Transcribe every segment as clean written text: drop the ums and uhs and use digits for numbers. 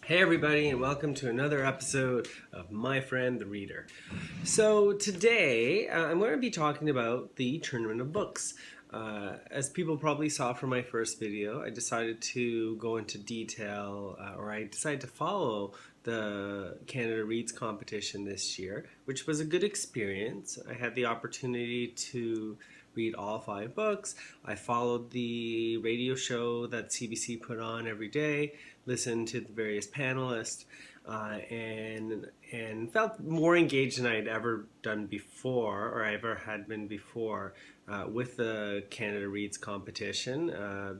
Hey everybody, and welcome to another episode of My Friend the Reader. So today I'm going to be talking about the Tournament of Books. As people probably saw from my first video, I decided to go into detail, or I decided to follow the Canada Reads competition this year, which was a good experience. I had the opportunity to read all 5 books. I followed the radio show that CBC put on every day, listened to the various panelists, and felt more engaged than I'd ever done before, or I ever had been before, with the Canada Reads competition.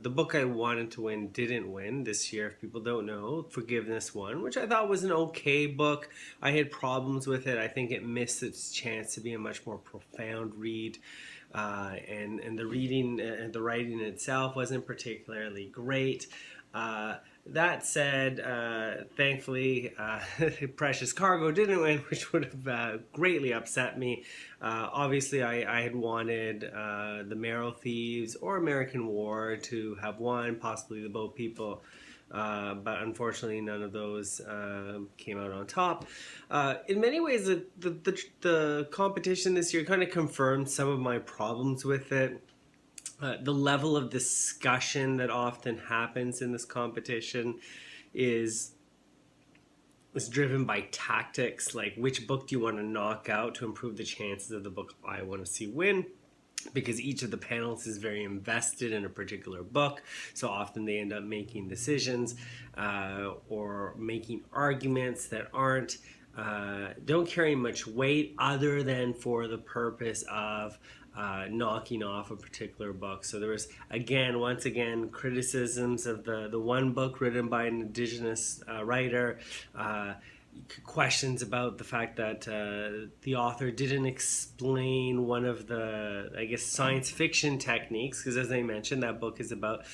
The book I wanted to win didn't win this year. If people don't know, Forgiveness won, which I thought was an okay book. I had problems with it. I think it missed its chance to be a much more profound read. And the reading and the writing itself wasn't particularly great. That said, thankfully, Precious Cargo didn't win, which would have greatly upset me. Obviously, I had wanted The Marrow Thieves or American War to have won, possibly The Boat People. But unfortunately, none of those came out on top. In many ways, the competition this year kind of confirmed some of my problems with it. The level of discussion that often happens in this competition is driven by tactics, like which book do you want to knock out to improve the chances of the book I want to see win, because each of the panelists is very invested in a particular book. So often they end up making decisions or making arguments that don't carry much weight other than for the purpose of knocking off a particular book. So there was, once again, criticisms of the one book written by an Indigenous writer, questions about the fact that the author didn't explain one of the, science fiction techniques, because as I mentioned, that book is about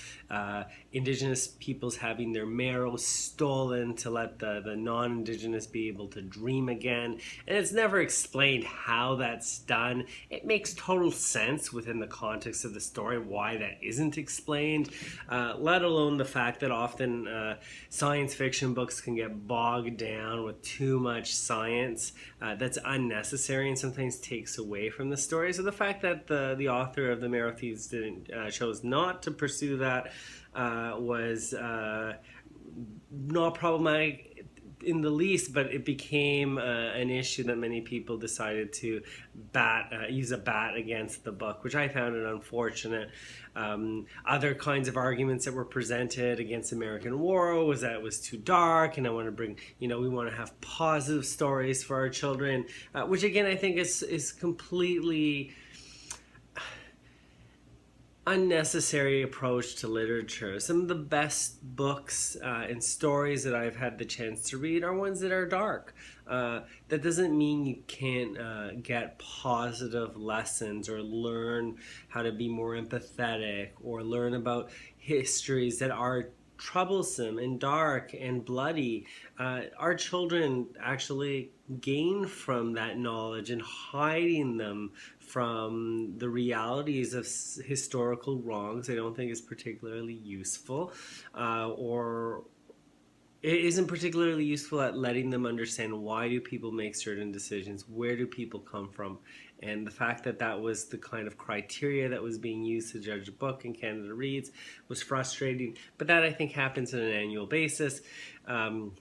Indigenous peoples having their marrow stolen to let the non-Indigenous be able to dream again. And it's never explained how that's done. It makes total sense within the context of the story why that isn't explained, let alone the fact that often science fiction books can get bogged down with too much science that's unnecessary and sometimes takes away from the story. So the fact that the author of The Marrow Thieves chose not to pursue that was not problematic in the least, but it became an issue that many people decided to use a bat against the book, which I found it unfortunate. Other kinds of arguments that were presented against American War was that it was too dark, and I want to bring, we want to have positive stories for our children, which again I think is completely unnecessary approach to literature. Some of the best books and stories that I've had the chance to read are ones that are dark. That doesn't mean you can't get positive lessons or learn how to be more empathetic or learn about histories that are troublesome and dark and bloody. Our children actually gain from that knowledge, and hiding them from the realities of historical wrongs I don't think is particularly useful, or it isn't particularly useful at letting them understand why do people make certain decisions, where do people come from. And the fact that that was the kind of criteria that was being used to judge a book in Canada Reads was frustrating. But that, I think, happens on an annual basis, and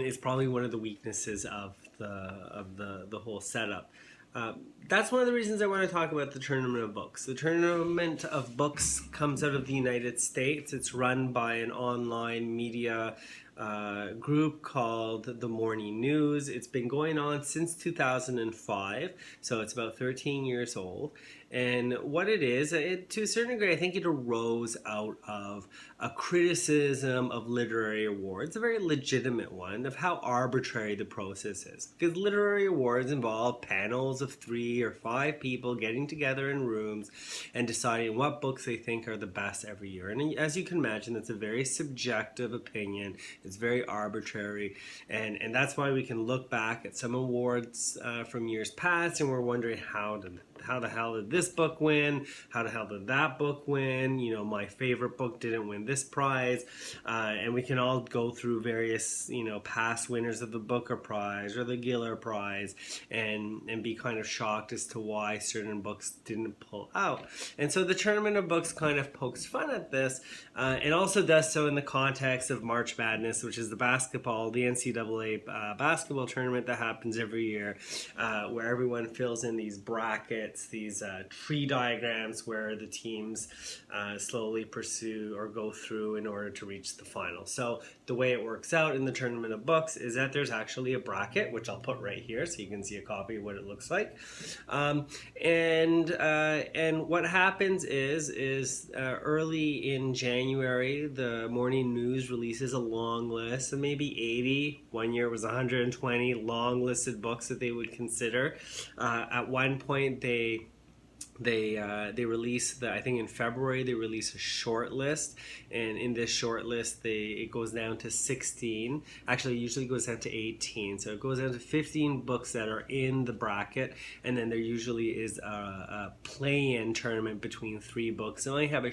is probably one of the weaknesses of the whole setup. That's one of the reasons I want to talk about the Tournament of Books. The Tournament of Books comes out of the United States. It's run by an online media group called The Morning News. It's been going on since 2005, so it's about 13 years old. And what it is, to a certain degree, I think it arose out of a criticism of literary awards, a very legitimate one, of how arbitrary the process is. Because literary awards involve panels of 3 or 5 people getting together in rooms and deciding what books they think are the best every year. And as you can imagine, it's a very subjective opinion. It's very arbitrary. And that's why we can look back at some awards from years past and we're wondering, how did how the hell did this book win? How the hell did that book win? You know, my favorite book didn't win this prize. And we can all go through various, you know, past winners of the Booker Prize or the Giller Prize and be kind of shocked as to why certain books didn't pull out. And so the Tournament of Books kind of pokes fun at this and also does so in the context of March Madness, which is the NCAA basketball tournament that happens every year, where everyone fills in these brackets, these tree diagrams where the teams slowly pursue or go through in order to reach the final. So the way it works out in the Tournament of Books is that there's actually a bracket, which I'll put right here so you can see a copy of what it looks like. And what happens is early in January, the Morning News releases a long list of maybe 80. One year was 120 long listed books that they would consider. At one point, they release I think in February they release a short list, and in this short list it goes down to 16. Actually, it usually goes down to 18. So it goes down to 15 books that are in the bracket, and then there usually is a play-in tournament between 3 books. They only have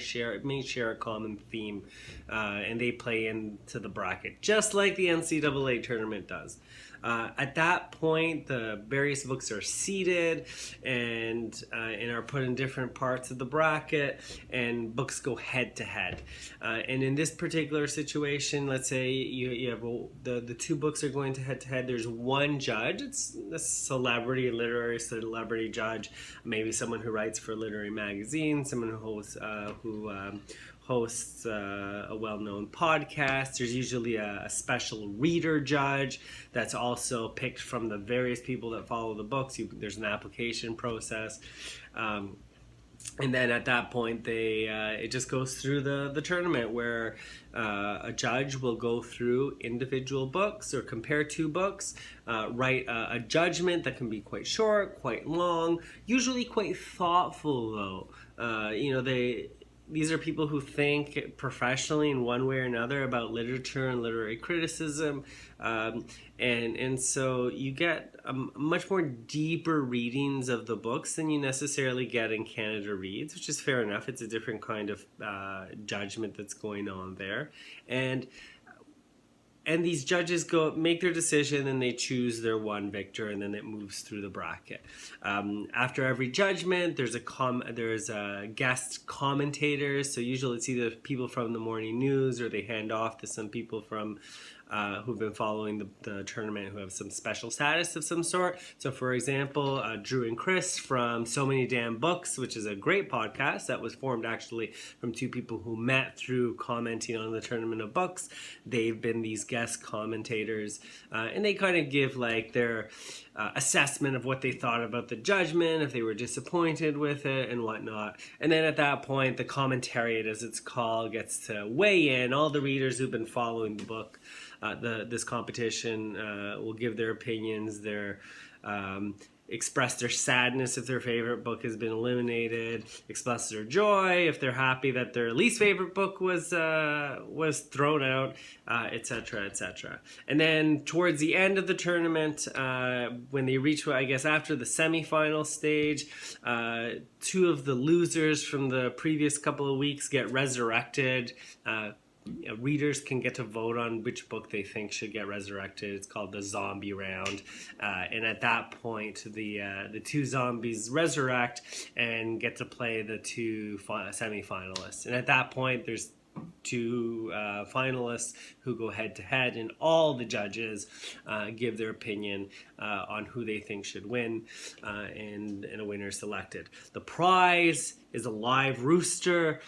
may share a common theme, and they play into the bracket just like the NCAA tournament does. At that point, the various books are seeded and are put in different parts of the bracket, and books go head to head. And in this particular situation, let's say you have the 2 books are going to head. There's one judge. It's a literary celebrity judge, maybe someone who writes for a literary magazine, someone who hosts a well-known podcast. There's usually a special reader judge that's also picked from the various people that follow the books. There's an application process. And then at that point, it just goes through the tournament where a judge will go through individual books or compare 2 books, write a judgment that can be quite short, quite long, usually quite thoughtful though. These are people who think professionally in one way or another about literature and literary criticism, and so you get much more deeper readings of the books than you necessarily get in Canada Reads, which is fair enough. It's a different kind of judgment that's going on there, and these judges make their decision and they choose their one victor, and then it moves through the bracket. After every judgment, there's a guest commentators. So usually it's either people from the Morning News, or they hand off to some people from who've been following the tournament who have some special status of some sort. So for example, Drew and Chris from So Many Damn Books, which is a great podcast that was formed actually from 2 people who met through commenting on the Tournament of Books. They've been these guest commentators, and they kind of give like their assessment of what they thought about the judgment, if they were disappointed with it and whatnot. And then at that point, the commentariat, as it's called, gets to weigh in. All the readers who've been following the book, this competition, will give their opinions, express their sadness if their favorite book has been eliminated, express their joy if they're happy that their least favorite book was thrown out, etc., etc. And then towards the end of the tournament, when they reach, I guess, after the semifinal stage, 2 of the losers from the previous couple of weeks get resurrected. Readers can get to vote on which book they think should get resurrected. It's called the zombie round, and at that point, the 2 zombies resurrect and get to play the 2 semifinalists. And at that point, there's 2 finalists who go head to head, and all the judges give their opinion on who they think should win, and a winner is selected. The prize is a live rooster,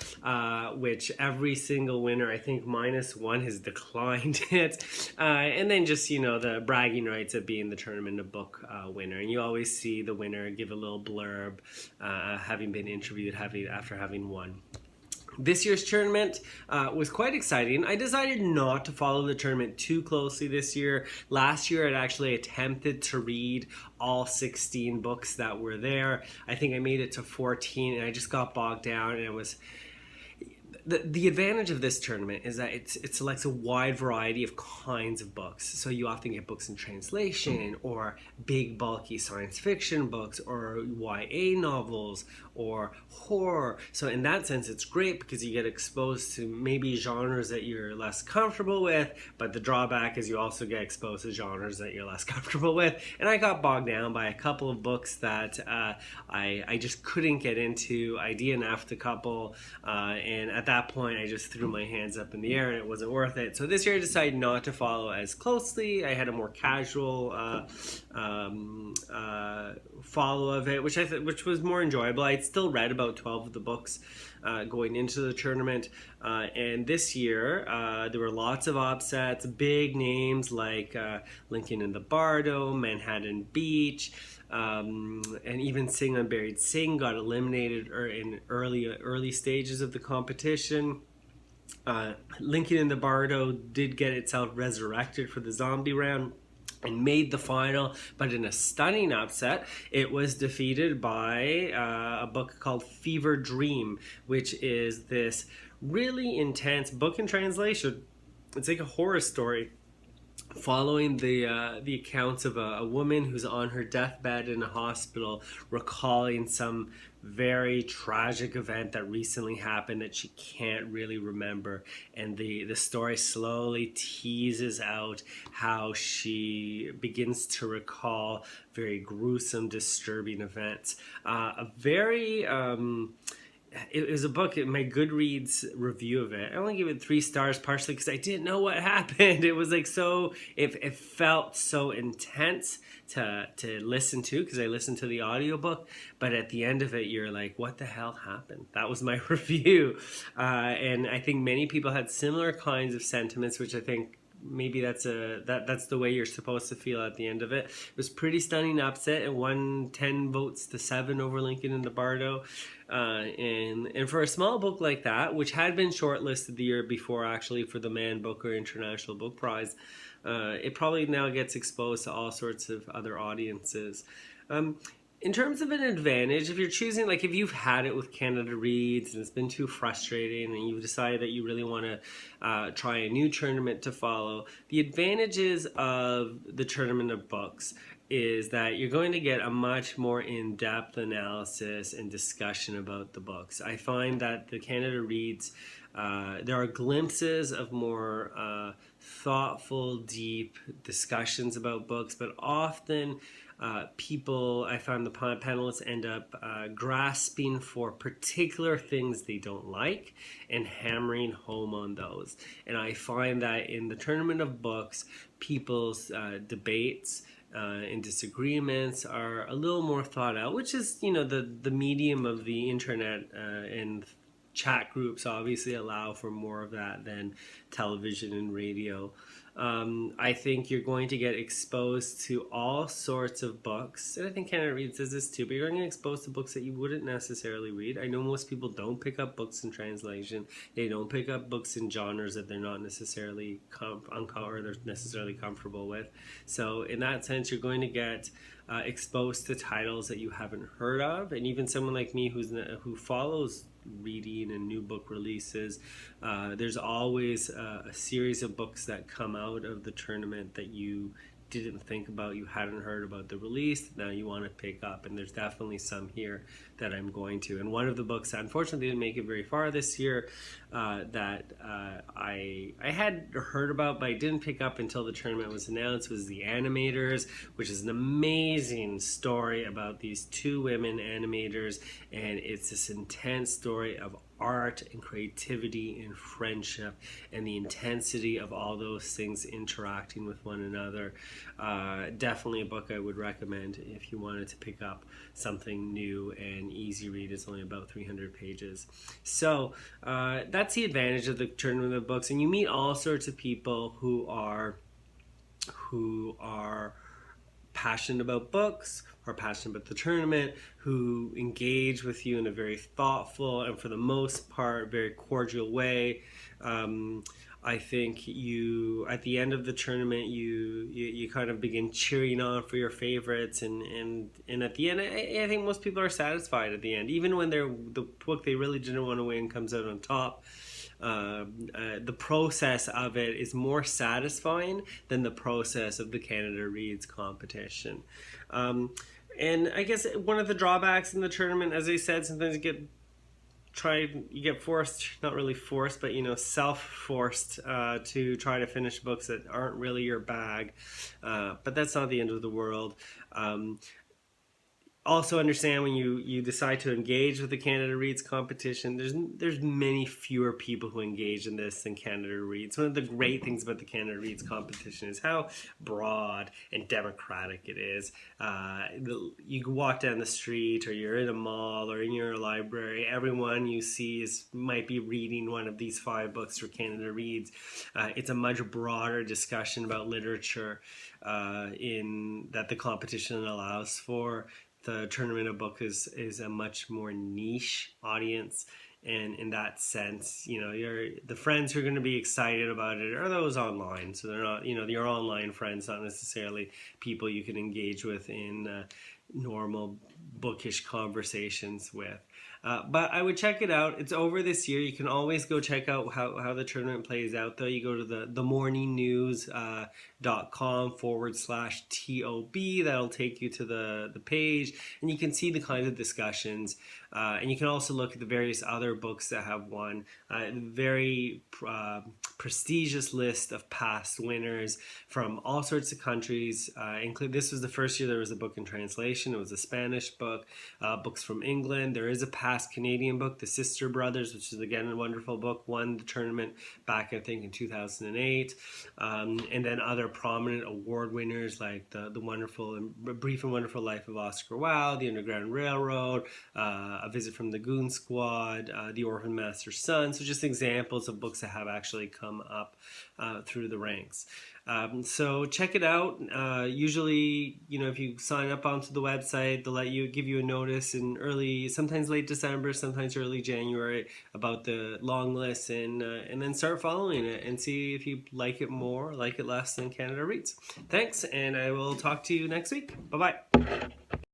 which every single winner, I think -1, has declined it, and then just the bragging rights of being the Tournament of Book winner. And you always see the winner give a little blurb, having been interviewed after having won. This year's tournament was quite exciting. I decided not to follow the tournament too closely this year. Last year, I'd actually attempted to read all 16 books that were there. I think I made it to 14, and I just got bogged down, and the advantage of this tournament is that it selects a wide variety of kinds of books. So you often get books in translation, or big bulky science fiction books, or YA novels, or horror. So in that sense, it's great because you get exposed to maybe genres that you're less comfortable with, but the drawback is you also get exposed to genres that you're less comfortable with. And I got bogged down by a couple of books that I just couldn't get into. I DNF'd a couple, and at that point I just threw my hands up in the air and it wasn't worth it. So this year I decided not to follow as closely. I had a more casual follow of it, which was more enjoyable. I'd still read about 12 of the books going into the tournament, and this year there were lots of upsets, big names like Lincoln in the Bardo, Manhattan Beach, and even Sing Unburied Sing got eliminated in early stages of the competition. Lincoln in the Bardo did get itself resurrected for the zombie round and made the final, but in a stunning upset, it was defeated by a book called Fever Dream, which is this really intense book in translation. It's like a horror story following the accounts of a woman who's on her deathbed in a hospital, recalling some very tragic event that recently happened that she can't really remember, and the story slowly teases out how she begins to recall very gruesome, disturbing events. It was a book, my Goodreads review of it, I only gave it 3 stars, partially because I didn't know what happened. It was like it felt so intense to listen to, because I listened to the audiobook, but at the end of it you're like, what the hell happened? That was my review. And I think many people had similar kinds of sentiments, which I think maybe that's the way you're supposed to feel at the end of it. It was pretty stunning upset. It won 10 votes to 7 over Lincoln in the Bardo. And for a small book like that, which had been shortlisted the year before actually for the Man Booker International Book Prize, it probably now gets exposed to all sorts of other audiences. In terms of an advantage, if you're choosing, like if you've had it with Canada Reads and it's been too frustrating and you've decided that you really want to try a new tournament to follow, the advantages of the Tournament of Books is that you're going to get a much more in-depth analysis and discussion about the books. I find that the Canada Reads, there are glimpses of more thoughtful, deep discussions about books, but often I found the panelists end up grasping for particular things they don't like and hammering home on those. And I find that in the Tournament of Books, people's debates and disagreements are a little more thought out, which is, the medium of the internet, and chat groups obviously allow for more of that than television and radio. I think you're going to get exposed to all sorts of books, and I think Canada Reads does this too, but you're going to get exposed to books that you wouldn't necessarily read. I know most people don't pick up books in translation. They don't pick up books in genres that they're not necessarily necessarily comfortable with. So in that sense, you're going to get exposed to titles that you haven't heard of, and even someone like me who follows reading and new book releases, there's always a series of books that come out of the tournament that you didn't think about, you hadn't heard about the release, now you want to pick up, and there's definitely some here that I'm going to. And one of the books that unfortunately didn't make it very far this year, that I had heard about but I didn't pick up until the tournament was announced, was The Animators, which is an amazing story about these 2 women animators, and it's this intense story of art and creativity and friendship and the intensity of all those things interacting with one another. Definitely a book I would recommend if you wanted to pick up something new and easy read. It's only about 300 pages. So that's the advantage of the Tournament of Books, and you meet all sorts of people who are passionate about books, who are passionate about the tournament, who engage with you in a very thoughtful and for the most part very cordial way. I think at the end of the tournament you kind of begin cheering on for your favorites, and at the end I think most people are satisfied at the end, even when the book they really didn't want to win comes out on top. the process of it is more satisfying than the process of the Canada Reads competition. And I guess one of the drawbacks in the tournament, as I said, sometimes you get forced, not really forced, but self-forced to try to finish books that aren't really your bag. But that's not the end of the world. Also understand when you decide to engage with the Canada Reads competition, there's many fewer people who engage in this than Canada Reads. One of the great things about the Canada Reads competition is how broad and democratic it is. You can walk down the street, or you're in a mall, or in your library. Everyone you see might be reading one of these 5 books for Canada Reads. It's a much broader discussion about literature that the competition allows for. The Tournament of Book is a much more niche audience, and in that sense, the friends who are going to be excited about it are those online. So they're not, your online friends, not necessarily people you can engage with in normal bookish conversations with. But I would check it out. It's over this year. You can always go check out how the tournament plays out, though. You go to the morningnews.com/TOB. That'll take you to the page, and you can see the kinds of discussions. And you can also look at the various other books that have won. Very prestigious list of past winners from all sorts of countries. This was the first year there was a book in translation. It was a Spanish book. Books from England. There is a past Canadian book, The Sister Brothers, which is again a wonderful book, won the tournament back, I think, in 2008. And then other prominent award winners like the wonderful and Brief and Wonderful Life of Oscar Wilde, The Underground Railroad, A Visit from the Goon Squad, The Orphan Master's Son. So just examples of books that have actually come up through the ranks. So check it out. Usually, if you sign up onto the website, they'll give you a notice in sometimes late December, sometimes early January about the long list, and then start following it and see if you like it more, like it less than Canada Reads. Thanks, and I will talk to you next week. Bye-bye.